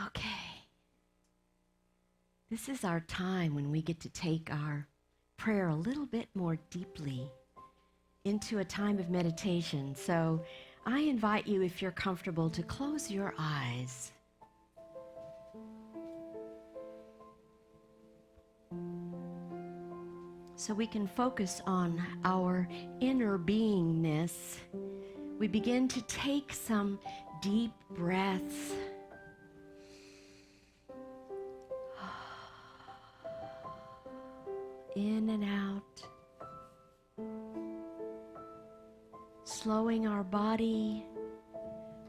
Okay. This is our time when we get to take our prayer a little bit more deeply into a time of meditation. So I invite you, if you're comfortable, to close your eyes. So we can focus on our inner beingness. We begin to take some deep breaths. In and out. Slowing our body,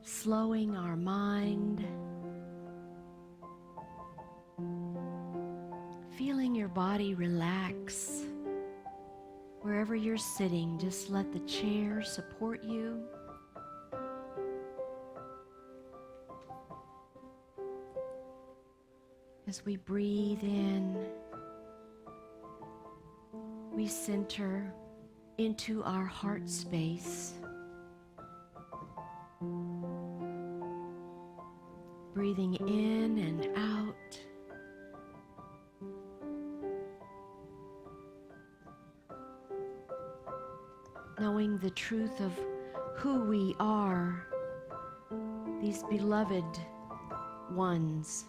slowing our mind. Feeling your body relax. Wherever you're sitting, just let the chair support you. As we breathe in, we center into our heart space. Breathing in and out. Knowing the truth of who we are, these beloved ones.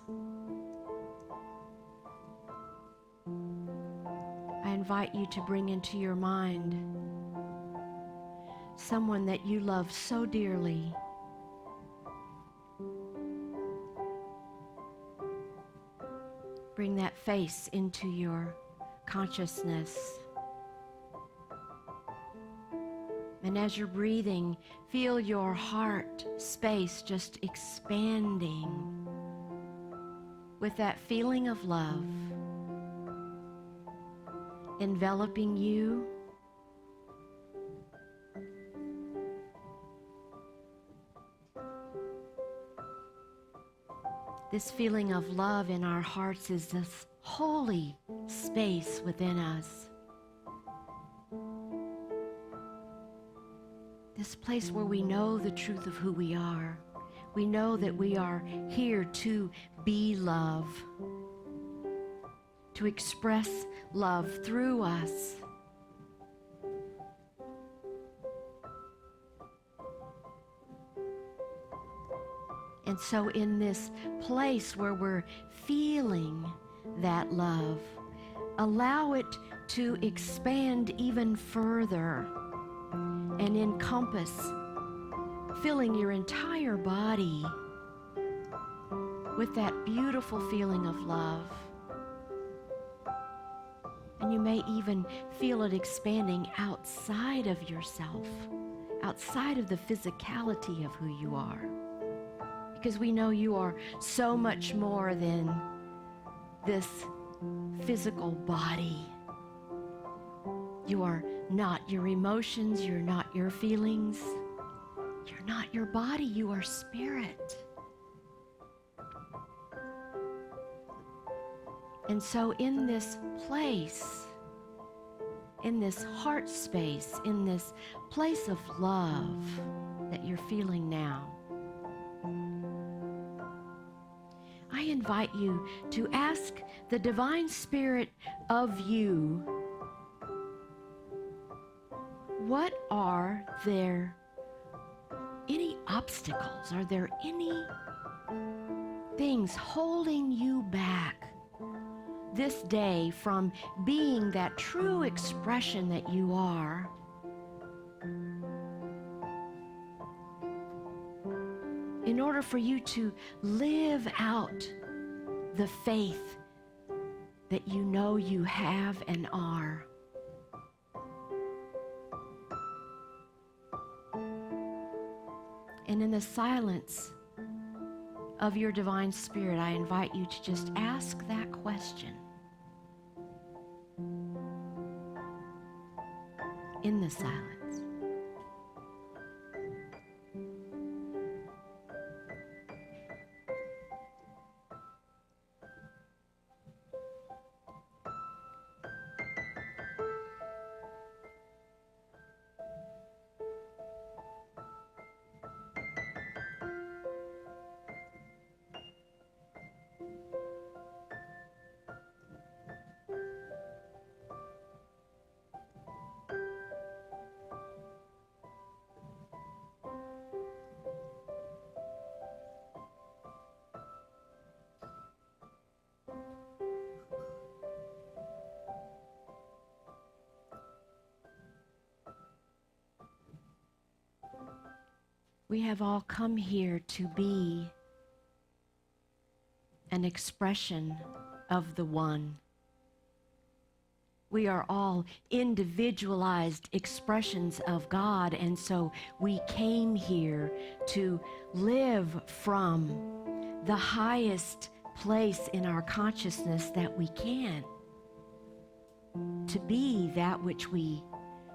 I invite you to bring into your mind someone that you love so dearly. Bring that face into your consciousness. And as you're breathing, feel your heart space just expanding with that feeling of love enveloping you. This feeling of love in our hearts is this holy space within us. This place where we know the truth of who we are. We know that we are here to be love, to express love through us. And so in this place where we're feeling that love, allow it to expand even further and encompass, filling your entire body with that beautiful feeling of love. And you may even feel it expanding outside of yourself, outside of the physicality of who you are. Because we know you are so much more than this physical body. You are not your emotions, you're not your feelings, you're not your body, you are spirit. And so in this place, in this heart space, in this place of love that you're feeling now, I invite you to ask the divine spirit of you, what are there any obstacles? Are there any things holding you back this day from being that true expression that you are? In order for you to live out the faith that you know you have and are. And in the silence of your divine spirit, I invite you to just ask that question. In the silence. We have all come here to be an expression of the one. We are all individualized expressions of God, and so we came here to live from the highest place in our consciousness that we can, to be that which we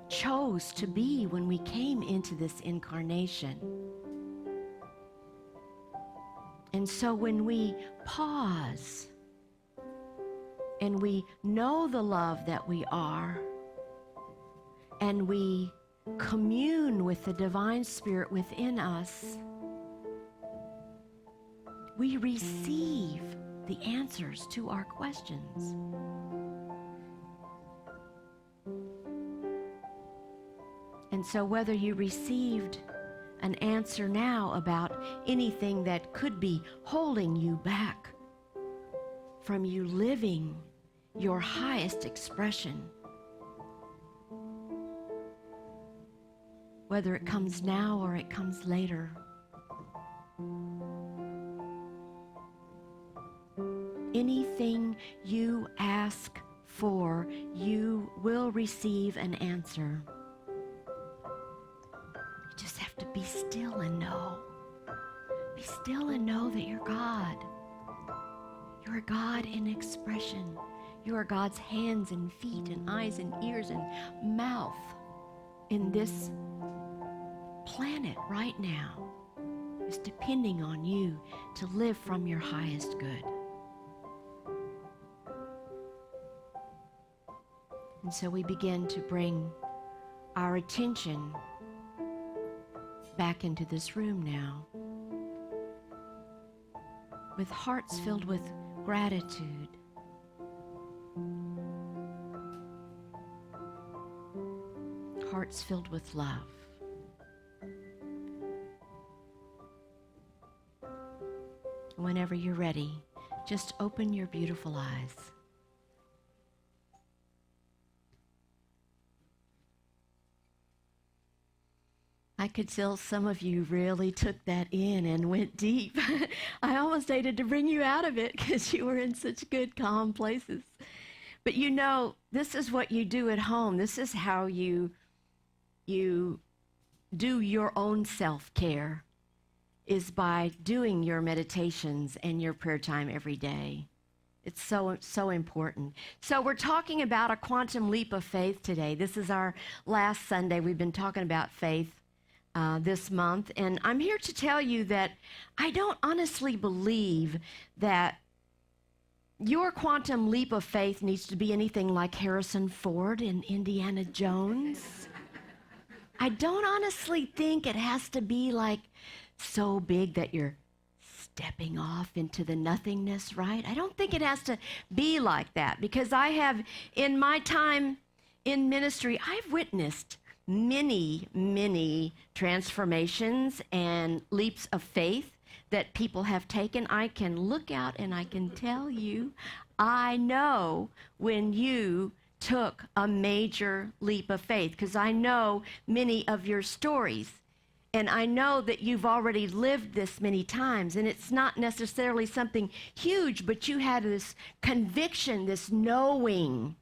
chose to be when we came into this incarnation. And so when we pause and we know the love that we are, and we commune with the divine spirit within us, we receive the answers to our questions. And so whether you received an answer now about anything that could be holding you back from you living your highest expression, whether it comes now or it comes later, anything you ask for, you will receive an answer. You just have to be still and know. Be still and know that you're God. You're God in expression. You are God's hands and feet and eyes and ears and mouth in this planet right now. Is depending on you to live from your highest good. And so we begin to bring our attention back into this room now, with hearts filled with gratitude, hearts filled with love. Whenever you're ready, just open your beautiful eyes. I could tell some of you really took that in and went deep. I almost hated to bring you out of it because you were in such good, calm places. But you know, this is what you do at home. This is how you do your own self-care, is by doing your meditations and your prayer time every day. It's so important. So we're talking about a quantum leap of faith today. This is our last Sunday. We've been talking about faith this month, and I'm here to tell you that I don't honestly believe that your quantum leap of faith needs to be anything like Harrison Ford in Indiana Jones. I don't honestly think it has to be like so big that you're stepping off into the nothingness, right? I don't think it has to be like that, because I have, in my time in ministry, I've witnessed many transformations and leaps of faith that people have taken. I can look out and I can tell you, I know when you took a major leap of faith, because I know many of your stories. And I know that you've already lived this many times, and it's not necessarily something huge, but you had this conviction, this knowing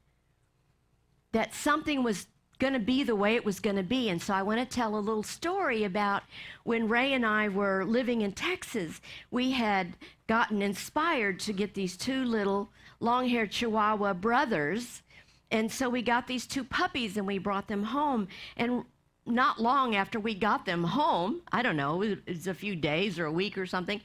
that something was going to be the way it was going to be. And so I want to tell a little story about when Ray and I were living in Texas. We had gotten inspired to get these two little long-haired Chihuahua brothers. And so we got these two puppies and we brought them home. And not long after we got them home, I don't know, it was a few days or a week or something,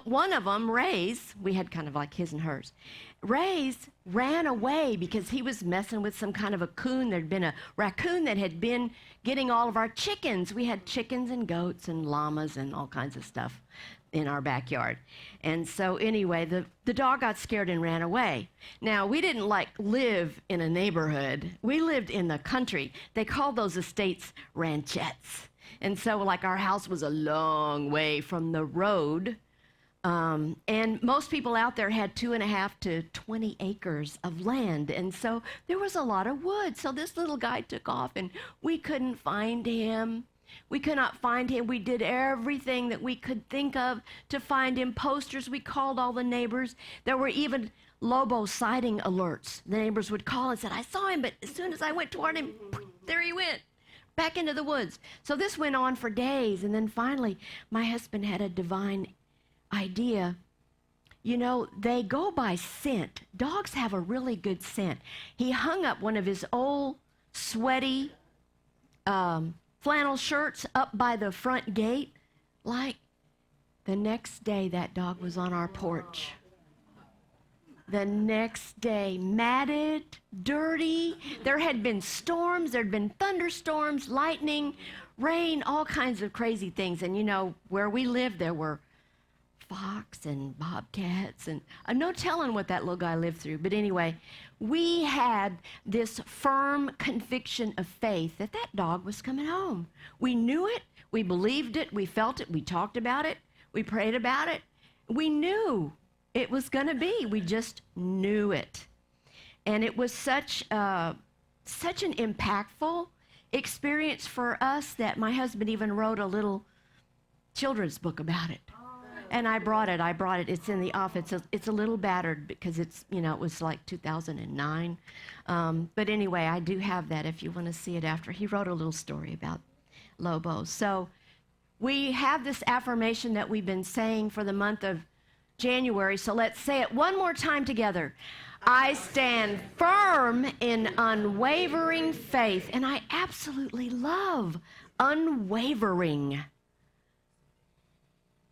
one of them, Ray's, we had kind of like his and hers, Ray's ran away because he was messing with some kind of a coon. There'd been a raccoon that had been getting all of our chickens. We had chickens and goats and llamas and all kinds of stuff in our backyard. And so anyway, the dog got scared and ran away. Now, we didn't live in a neighborhood. We lived in the country. They called those estates ranchettes. And so our house was a long way from the road. And most people out there had 2.5 to 20 acres of land. And so there was a lot of wood. So this little guy took off and we couldn't find him. We could not find him. We did everything that we could think of to find him. Posters, we called all the neighbors. There were even Lobo sighting alerts. The neighbors would call and said, I saw him, but as soon as I went toward him, there he went, back into the woods. So this went on for days, and then finally, my husband had a divine idea. You know, they go by scent. Dogs have a really good scent. He hung up one of his old, sweaty flannel shirts up by the front gate. Like, the next day, that dog was on our porch. The next day, matted, dirty. There had been storms, there had been thunderstorms, lightning, rain, all kinds of crazy things. And you know, where we lived, there were fox and bobcats, and no telling what that little guy lived through. But anyway, we had this firm conviction of faith that that dog was coming home. We knew it, we believed it, we felt it, we talked about it, we prayed about it. We knew it was going to be. We just knew it. And it was such an impactful experience for us that my husband even wrote a little children's book about it. And I brought it. It's in the office. It's a little battered because it's, you know, it was like 2009. But anyway, I do have that if you want to see it after. He wrote a little story about Lobo. So we have this affirmation that we've been saying for the month of January. So let's say it one more time together. I stand firm in unwavering faith. And I absolutely love unwavering.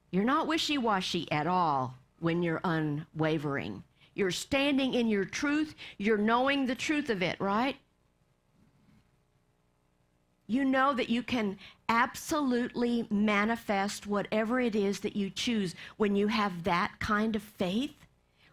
You're not wishy-washy at all when you're unwavering. You're standing in your truth. You're knowing the truth of it, right? You know that you can absolutely manifest whatever it is that you choose when you have that kind of faith.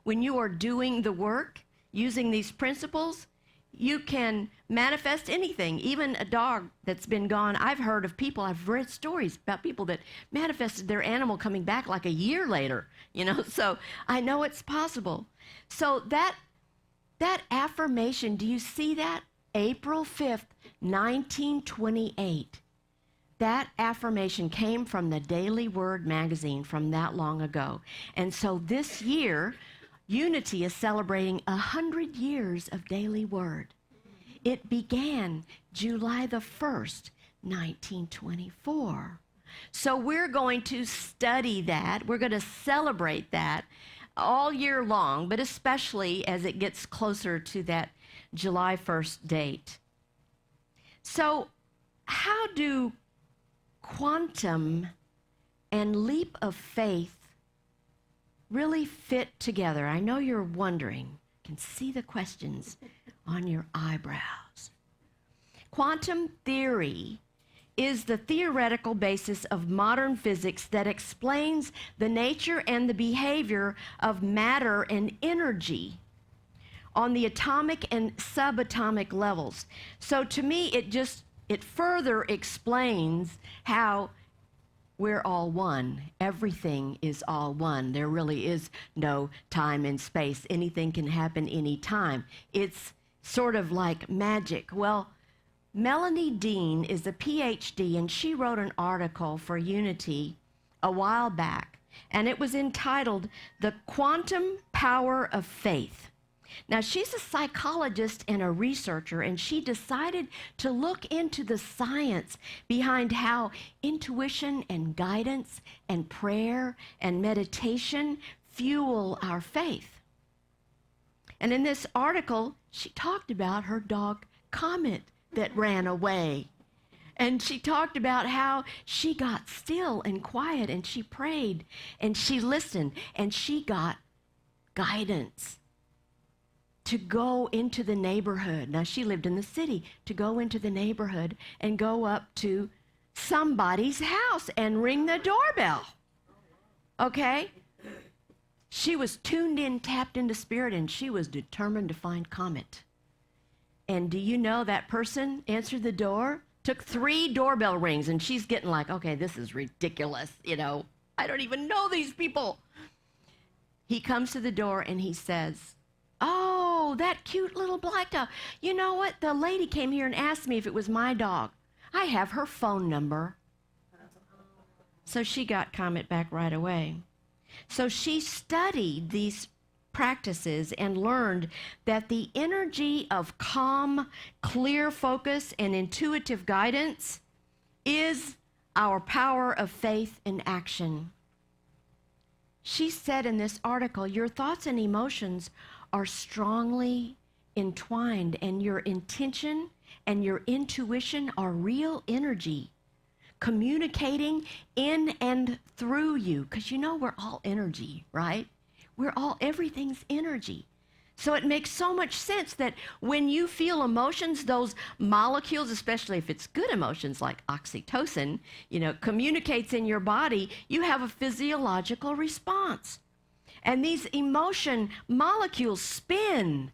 When you are doing the work, using these principles, you can manifest anything, even a dog that's been gone. I've heard of people, I've read stories about people that manifested their animal coming back like a year later, you know, so I know it's possible. So that affirmation, do you see that? April 5th, 1928. That affirmation came from the Daily Word magazine from that long ago. And so this year, Unity is celebrating 100 years of Daily Word. It began July the 1st, 1924. So we're going to study that. We're going to celebrate that all year long, but especially as it gets closer to that July 1st date. So how do quantum and leap of faith really fit together? I know you're wondering. I can see the questions on your eyebrows. Quantum theory is the theoretical basis of modern physics that explains the nature and the behavior of matter and energy on the atomic and subatomic levels. So to me, it further explains how we're all one. Everything is all one. There really is no time and space. Anything can happen anytime. It's sort of like magic. Well, Melanie Dean is a PhD, and she wrote an article for Unity a while back, and it was entitled The Quantum Power of Faith. Now, she's a psychologist and a researcher, and she decided to look into the science behind how intuition and guidance and prayer and meditation fuel our faith. And in this article, she talked about her dog, Comet, that ran away. And she talked about how she got still and quiet, and she prayed, and she listened, and she got guidance to go into the neighborhood. Now, she lived in the city, to go into the neighborhood and go up to somebody's house and ring the doorbell. Okay? She was tuned in, tapped into spirit, and she was determined to find Comet. And do you know that person answered the door? Took 3 doorbell rings, and she's getting like, okay, this is ridiculous, you know. I don't even know these people. He comes to the door and he says, oh, that cute little black dog. You know what? The lady came here and asked me if it was my dog. I have her phone number. So she got comment back right away. So she studied these practices and learned that the energy of calm, clear focus and intuitive guidance is our power of faith in action. She said in this article, your thoughts and emotions are strongly entwined, and your intention and your intuition are real energy communicating in and through you. Because you know we're all energy, right? Everything's energy. So it makes so much sense that when you feel emotions, those molecules, especially if it's good emotions like oxytocin, communicates in your body, you have a physiological response. And these emotion molecules spin,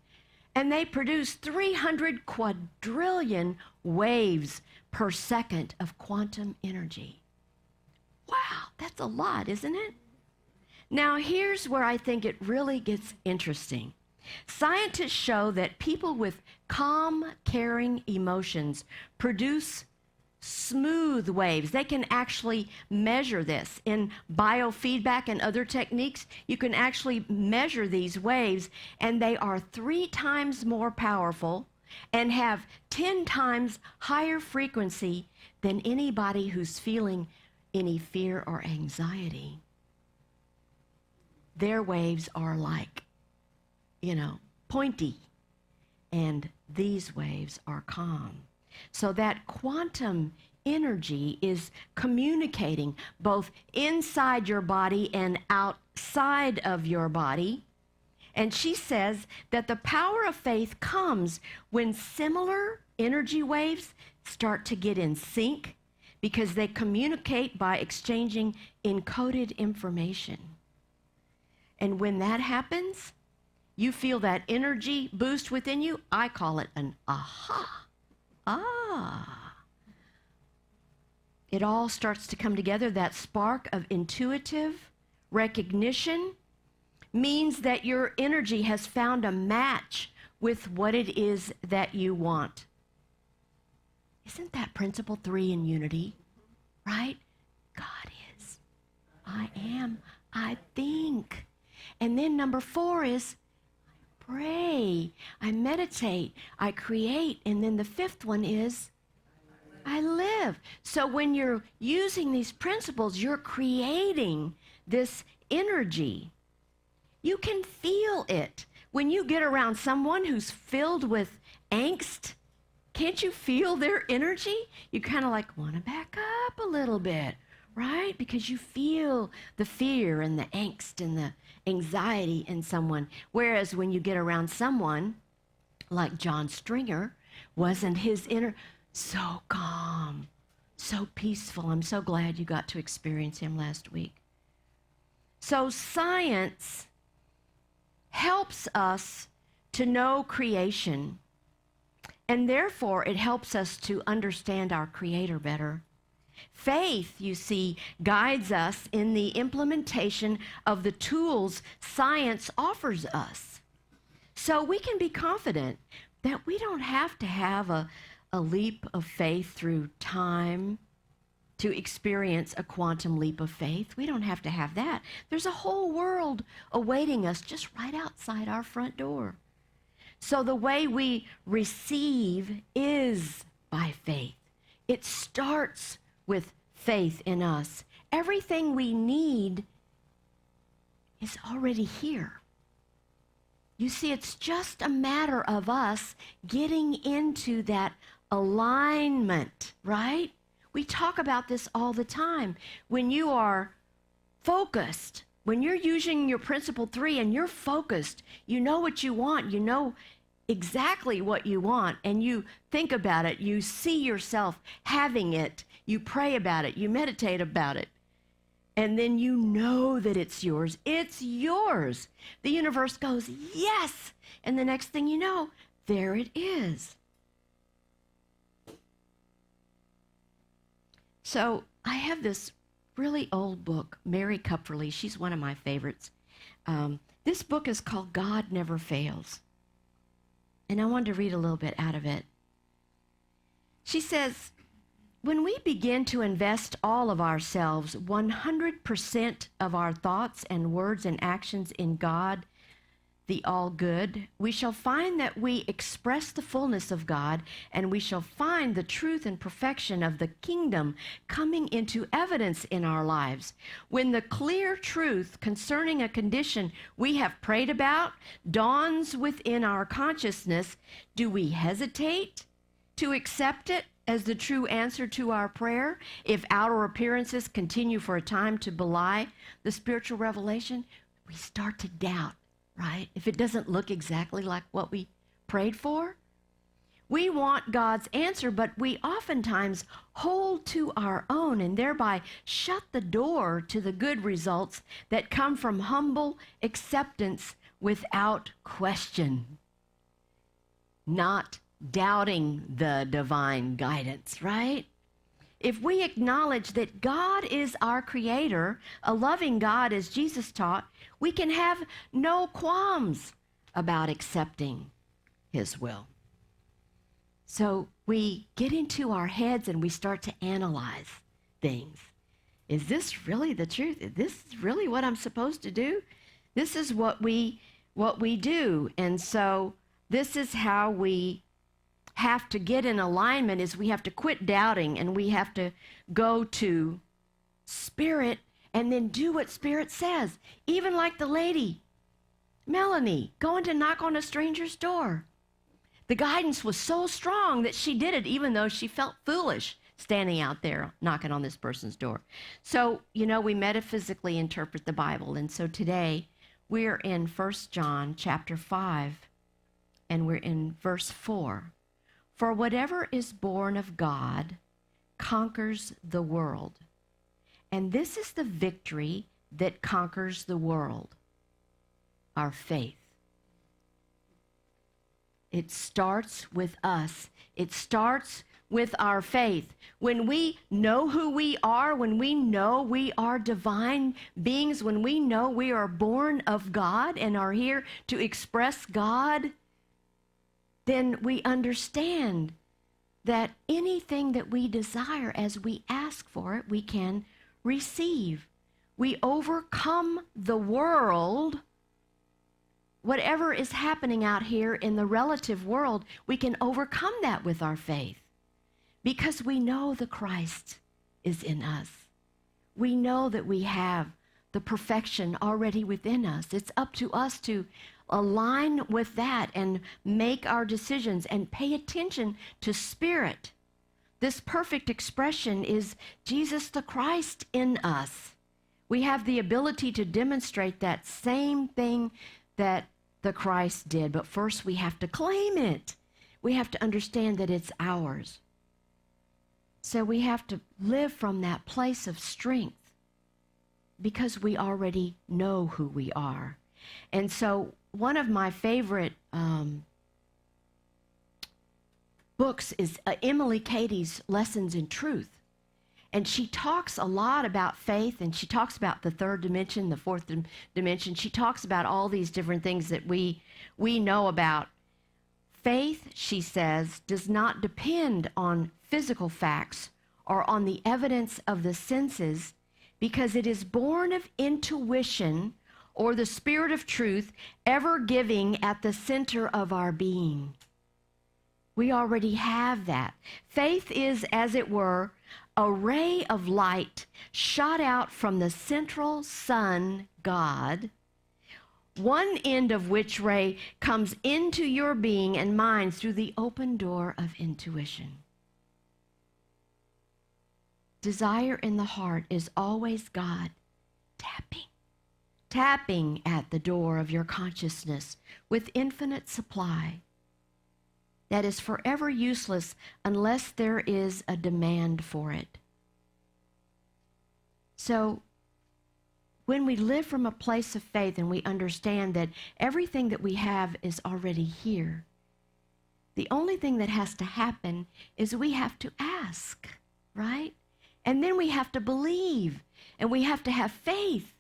and they produce 300 quadrillion waves per second of quantum energy. Wow, that's a lot, isn't it? Now, here's where I think it really gets interesting. Scientists show that people with calm, caring emotions produce smooth waves. They can actually measure this. In biofeedback and other techniques, you can actually measure these waves, and they are 3 times more powerful and have 10 times higher frequency than anybody who's feeling any fear or anxiety. Their waves are like, pointy, and these waves are calm. So that quantum energy is communicating both inside your body and outside of your body. And she says that the power of faith comes when similar energy waves start to get in sync, because they communicate by exchanging encoded information. And when that happens, you feel that energy boost within you. I call it an aha. It all starts to come together. That spark of intuitive recognition means that your energy has found a match with what it is that you want. Isn't that principle 3 in unity, right? God is, I am, I think. And then number 4 is I pray, I meditate, I create. And then the 5th one is I live. So when you're using these principles, you're creating this energy. You can feel it. When you get around someone who's filled with angst, can't you feel their energy? You kind of like want to back up a little bit, right? Because you feel the fear and the angst and the anxiety in someone. Whereas when you get around someone like John Stringer, wasn't his inner so calm, so peaceful? I'm so glad you got to experience him last week. So science helps us to know creation, and therefore it helps us to understand our Creator better. Faith, you see, guides us in the implementation of the tools science offers us. So we can be confident that we don't have to have a leap of faith through time to experience a quantum leap of faith. We don't have to have that. There's a whole world awaiting us just right outside our front door. So the way we receive is by faith. It starts with faith in us. Everything we need is already here. You see, it's just a matter of us getting into that alignment, right? We talk about this all the time. When you are focused, when you're using your principle 3 and you're focused, you know what you want, you know exactly what you want, and you think about it, you see yourself having it, you pray about it, you meditate about it, and then you know that it's yours. It's yours. The universe goes, yes, and the next thing you know, there it is. So I have this really old book, Mary Kupferle. She's one of my favorites. This book is called God Never Fails. And I wanted to read a little bit out of it. She says, when we begin to invest all of ourselves, 100% of our thoughts and words and actions in God, the all good, we shall find that we express the fullness of God, and we shall find the truth and perfection of the kingdom coming into evidence in our lives. When the clear truth concerning a condition we have prayed about dawns within our consciousness, do we hesitate to accept it as the true answer to our prayer? If outer appearances continue for a time to belie the spiritual revelation, we start to doubt. Right? If it doesn't look exactly like what we prayed for, we want God's answer, but we oftentimes hold to our own and thereby shut the door to the good results that come from humble acceptance without question, not doubting the divine guidance, right? If we acknowledge that God is our creator, a loving God as Jesus taught, we can have no qualms about accepting his will. So we get into our heads and we start to analyze things. Is this really the truth? Is this really what I'm supposed to do? This is what we do. And so this is how we have to get in alignment, is we have to quit doubting and we have to go to Spirit and then do what Spirit says. Even like the lady, Melanie, going to knock on a stranger's door. The guidance was so strong that she did it even though she felt foolish standing out there knocking on this person's door. So, we metaphysically interpret the Bible. And so today we're in 1 John chapter 5 and we're in verse 4. For whatever is born of God conquers the world. And this is the victory that conquers the world, our faith. It starts with us. It starts with our faith. When we know who we are, when we know we are divine beings, when we know we are born of God and are here to express God, then we understand that anything that we desire as we ask for it, we can receive. We overcome the world. Whatever is happening out here in the relative world, we can overcome that with our faith because we know the Christ is in us. We know that we have the perfection already within us. It's up to us to align with that and make our decisions and pay attention to Spirit. This perfect expression is Jesus the Christ in us. We have the ability to demonstrate that same thing that the Christ did, but first we have to claim it. We have to understand that it's ours. So we have to live from that place of strength because we already know who we are. And so one of my favorite books is Emily Cady's Lessons in Truth. And she talks a lot about faith, and she talks about the third dimension, the fourth dimension. She talks about all these different things that we know about. Faith, she says, does not depend on physical facts or on the evidence of the senses because it is born of intuition or the Spirit of truth ever giving at the center of our being. We already have that. Faith is, as it were, a ray of light shot out from the central sun, God, one end of which ray comes into your being and mind through the open door of intuition. Desire in the heart is always God tapping at the door of your consciousness with infinite supply that is forever useless unless there is a demand for it. So when we live from a place of faith and we understand that everything that we have is already here, the only thing that has to happen is we have to ask, right? And then we have to believe, and we have to have faith,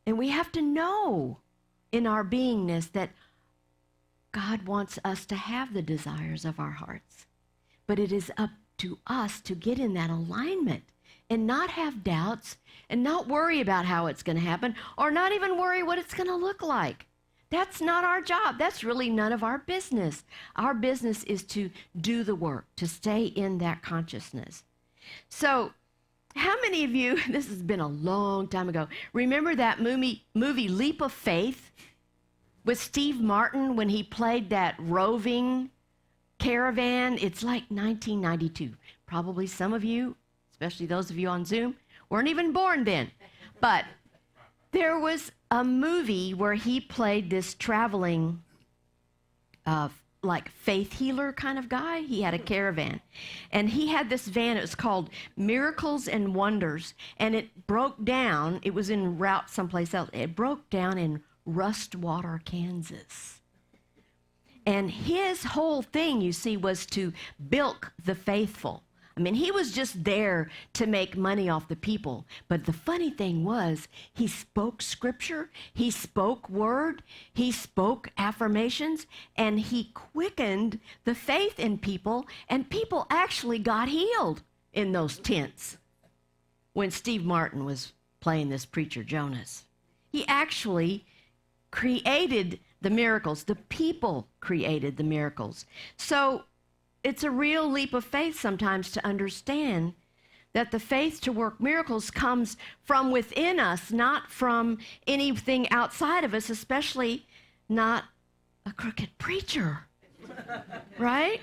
and we have to know in our beingness that God wants us to have the desires of our hearts. But it is up to us to get in that alignment and not have doubts and not worry about how it's going to happen or not even worry what it's going to look like. That's not our job. That's really none of our business. Our business is to do the work, to stay in that consciousness. So how many of you, this has been a long time ago, remember that movie Leap of Faith with Steve Martin when he played that roving caravan? It's like 1992. Probably some of you, especially those of you on Zoom, weren't even born then. But there was a movie where he played this traveling like faith healer kind of guy. He had a caravan. And he had this van. It was called Miracles and Wonders. And it broke down. It was en route someplace else. It broke down in Rustwater, Kansas. And his whole thing, you see, was to bilk the faithful. I mean, he was just there to make money off the people. But the funny thing was, he spoke scripture, he spoke word, he spoke affirmations, and he quickened the faith in people, and people actually got healed in those tents when Steve Martin was playing this preacher Jonas. He actually created the miracles. The people created the miracles. So it's a real leap of faith sometimes to understand that the faith to work miracles comes from within us, not from anything outside of us, especially not a crooked preacher, right?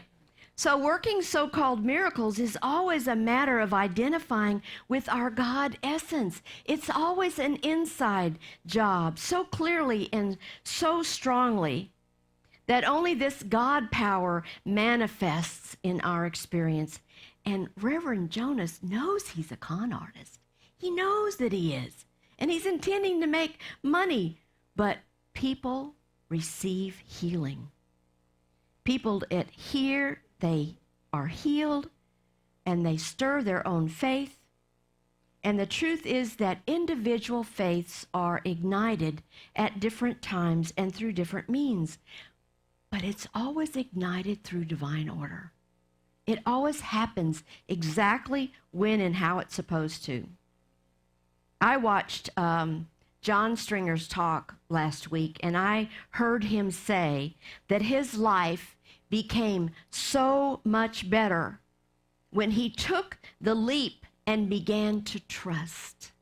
So working so-called miracles is always a matter of identifying with our God essence. It's always an inside job, so clearly and so strongly that only this God power manifests in our experience. And Reverend Jonas knows he's a con artist. He knows that he is. And he's intending to make money. But people receive healing. People that hear, they are healed, and they stir their own faith. And the truth is that individual faiths are ignited at different times and through different means. But it's always ignited through divine order. It always happens exactly when and how it's supposed to. I watched John Stringer's talk last week, and I heard him say that his life became so much better when he took the leap and began to trust.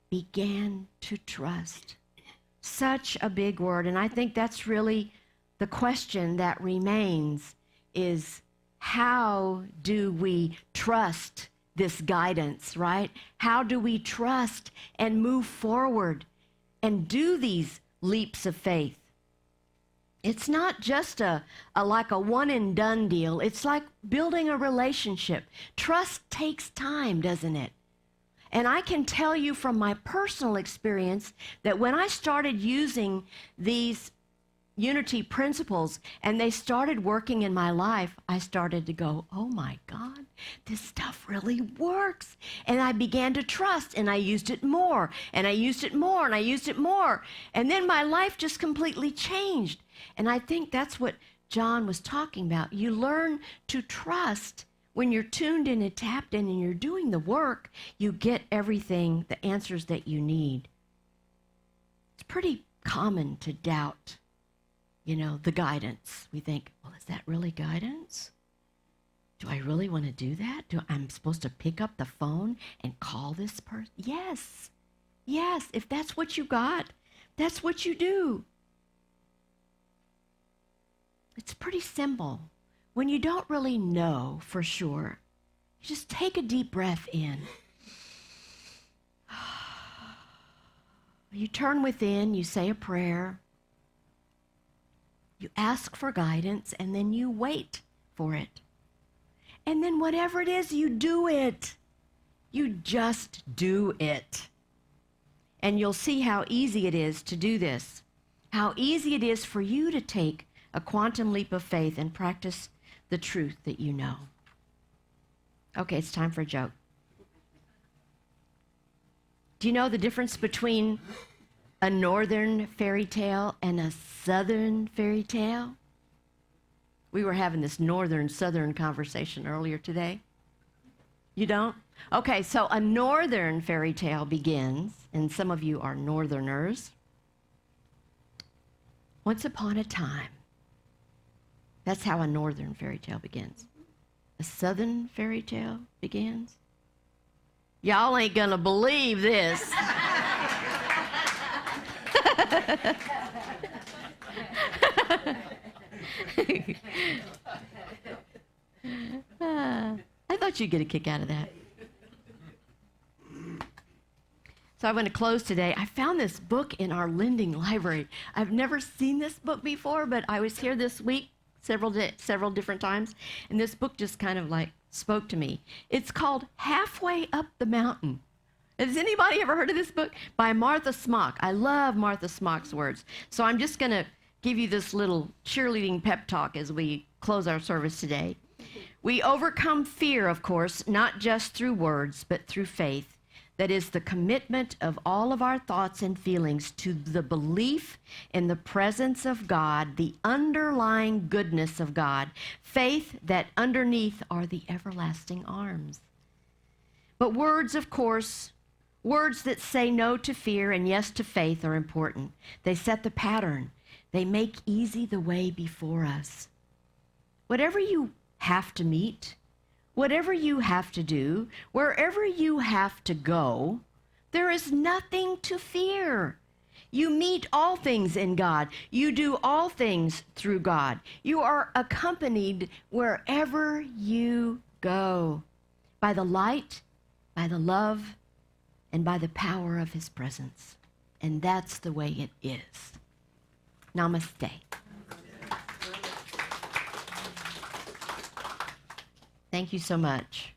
Began to trust. Such a big word, and I think that's really the question that remains is, how do we trust this guidance, right? How do we trust and move forward and do these leaps of faith? It's not just like a one and done deal. It's like building a relationship. Trust takes time, doesn't it? And I can tell you from my personal experience that when I started using these unity principles and they started working in my life, I started to go, oh my God, this stuff really works. And I began to trust, and I used it more, and I used it more, and I used it more. And then my life just completely changed. And I think that's what John was talking about. You learn to trust when you're tuned in and tapped in and you're doing the work, you get everything, the answers that you need. It's pretty common to doubt, the guidance. We think, well, is that really guidance? Do I really want to do that? I'm supposed to pick up the phone and call this person? Yes. Yes, if that's what you got, that's what you do. It's pretty simple. When you don't really know for sure, you just take a deep breath in. You turn within, you say a prayer. You ask for guidance, and then you wait for it. And then whatever it is, you do it. You just do it. And you'll see how easy it is to do this. How easy it is for you to take a quantum leap of faith and practice the truth that you know. Okay, it's time for a joke. Do you know the difference between a northern fairy tale and a southern fairy tale? We were having this northern-southern conversation earlier today. You don't? Okay, so a northern fairy tale begins, and some of you are northerners. Once upon a time. That's how a northern fairy tale begins. A southern fairy tale begins. Y'all ain't gonna believe this. I thought you'd get a kick out of that. So I want to close today. I found this book in our lending library. I've never seen this book before, but I was here this week several different times, and this book just kind of like spoke to me. It's called Halfway Up the Mountain. Has anybody ever heard of this book? By Martha Smock. I love Martha Smock's words. So I'm just going to give you this little cheerleading pep talk as we close our service today. We overcome fear, of course, not just through words, but through faith. That is the commitment of all of our thoughts and feelings to the belief in the presence of God, the underlying goodness of God, faith that underneath are the everlasting arms. But words, of course, words that say no to fear and yes to faith are important. They set the pattern. They make easy the way before us. Whatever you have to meet, whatever you have to do, wherever you have to go, there is nothing to fear. You meet all things in God. You do all things through God. You are accompanied wherever you go by the light, by the love, and by the power of his presence. And that's the way it is. Namaste. Thank you so much.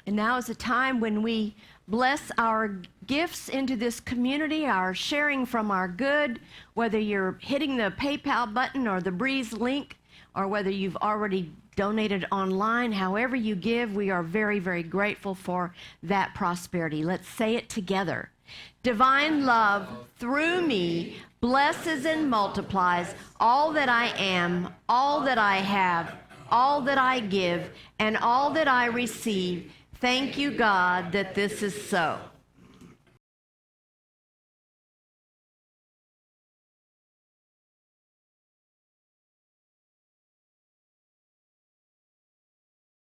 And now is a time when we bless our gifts into this community, our sharing from our good, whether you're hitting the PayPal button or the Breeze link, or whether you've already donated online. However you give, we are very, very grateful for that prosperity. Let's say it together. Divine love through me blesses and multiplies all that I am, all that I have, all that I give, and all that I receive. Thank you, God, that this is so.